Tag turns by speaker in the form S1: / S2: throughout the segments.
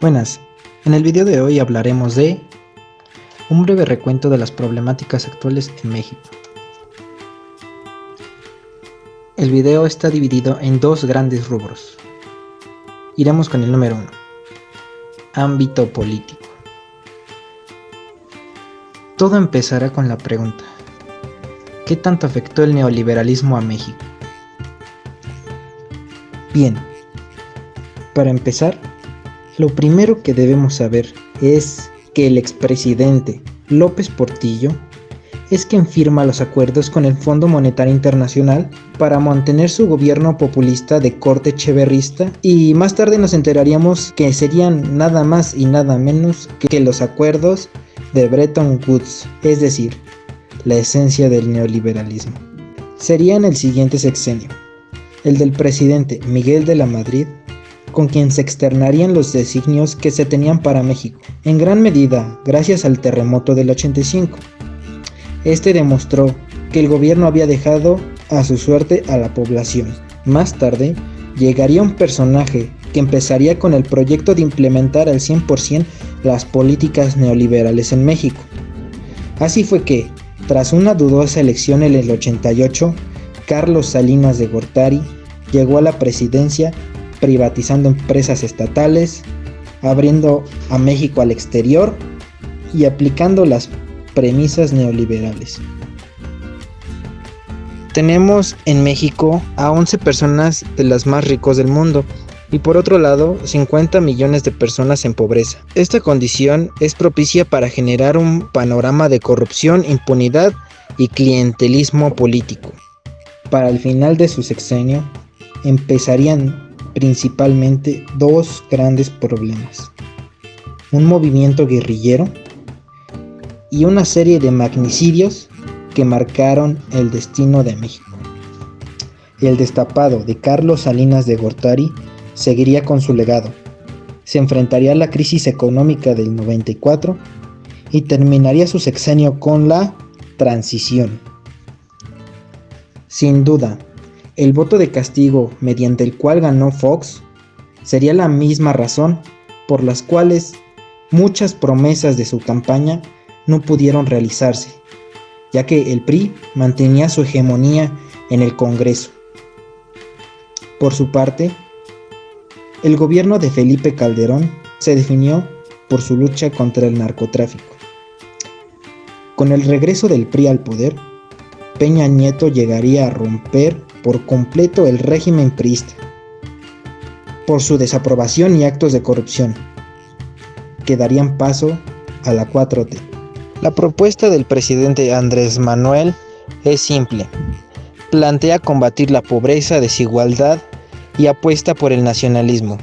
S1: Buenas, en el video de hoy hablaremos de un breve recuento de las problemáticas actuales en México. El video está dividido en dos grandes rubros. Iremos con el número 1, ámbito político. Todo empezará con la pregunta: ¿qué tanto afectó el neoliberalismo a México? Bien, para empezar, lo primero que debemos saber es que el expresidente López Portillo es quien firma los acuerdos con el Fondo Monetario Internacional para mantener su gobierno populista de corte cheverrista, y más tarde nos enteraríamos que serían nada más y nada menos que los acuerdos de Bretton Woods, es decir, la esencia del neoliberalismo. Sería en el siguiente sexenio, el del presidente Miguel de la Madrid, con quien se externarían los designios que se tenían para México, en gran medida gracias al terremoto del 85. Este demostró que el gobierno había dejado a su suerte a la población. Más tarde, llegaría un personaje que empezaría con el proyecto de implementar al 100% las políticas neoliberales en México. Así fue que, tras una dudosa elección en el 88, Carlos Salinas de Gortari llegó a la presidencia, privatizando empresas estatales, abriendo a México al exterior y aplicando las premisas neoliberales. Tenemos en México a 11 personas de las más ricas del mundo y por otro lado 50 millones de personas en pobreza. Esta condición es propicia para generar un panorama de corrupción, impunidad y clientelismo político. Para el final de su sexenio empezarían principalmente dos grandes problemas: un movimiento guerrillero y una serie de magnicidios que marcaron el destino de México. El destapado de Carlos Salinas de Gortari seguiría con su legado, se enfrentaría a la crisis económica del 94 y terminaría su sexenio con la transición. Sin duda, el voto de castigo mediante el cual ganó Fox sería la misma razón por las cuales muchas promesas de su campaña no pudieron realizarse, ya que el PRI mantenía su hegemonía en el Congreso. Por su parte, el gobierno de Felipe Calderón se definió por su lucha contra el narcotráfico. Con el regreso del PRI al poder, Peña Nieto llegaría a romper por completo el régimen priista por su desaprobación y actos de corrupción, que darían paso a la 4T. La propuesta del presidente Andrés Manuel es simple: plantea combatir la pobreza, desigualdad y apuesta por el nacionalismo.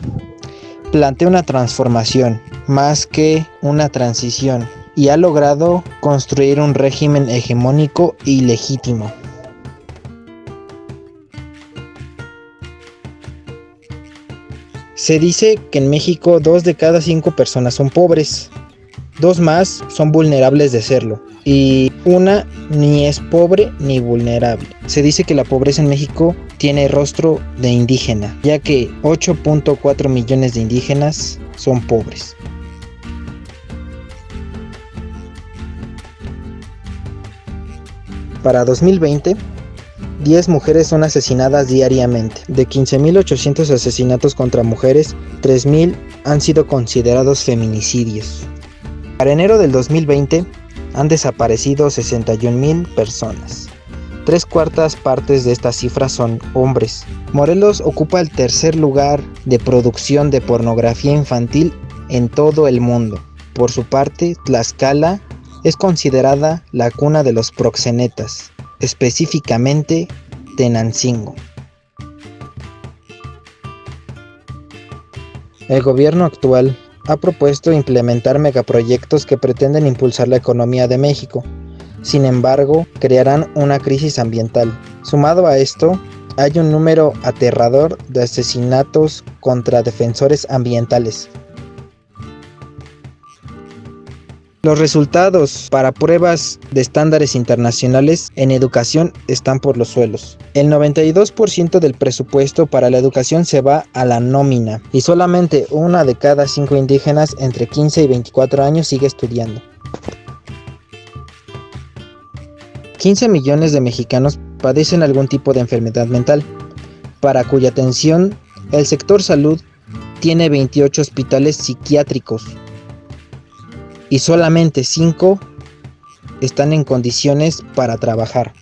S1: Plantea una transformación más que una transición y ha logrado construir un régimen hegemónico y legítimo. Se dice que en México 2 de cada 5 personas son pobres, 2 más son vulnerables de serlo y una ni es pobre ni vulnerable. Se dice que la pobreza en México tiene rostro de indígena, ya que 8.4 millones de indígenas son pobres. Para 2020, 10 mujeres son asesinadas diariamente. De 15.800 asesinatos contra mujeres, 3.000 han sido considerados feminicidios. Para enero del 2020 han desaparecido 61.000 personas. 3/4 partes de esta cifra son hombres. Morelos ocupa el tercer lugar de producción de pornografía infantil en todo el mundo. Por su parte, Tlaxcala es considerada la cuna de los proxenetas, específicamente Tenancingo. El gobierno actual ha propuesto implementar megaproyectos que pretenden impulsar la economía de México. Sin embargo, crearán una crisis ambiental. Sumado a esto, hay un número aterrador de asesinatos contra defensores ambientales. Los resultados para pruebas de estándares internacionales en educación están por los suelos. El 92% del presupuesto para la educación se va a la nómina y solamente 1 de cada 5 indígenas entre 15 y 24 años sigue estudiando. 15 millones de mexicanos padecen algún tipo de enfermedad mental, para cuya atención el sector salud tiene 28 hospitales psiquiátricos y solamente 5 están en condiciones para trabajar.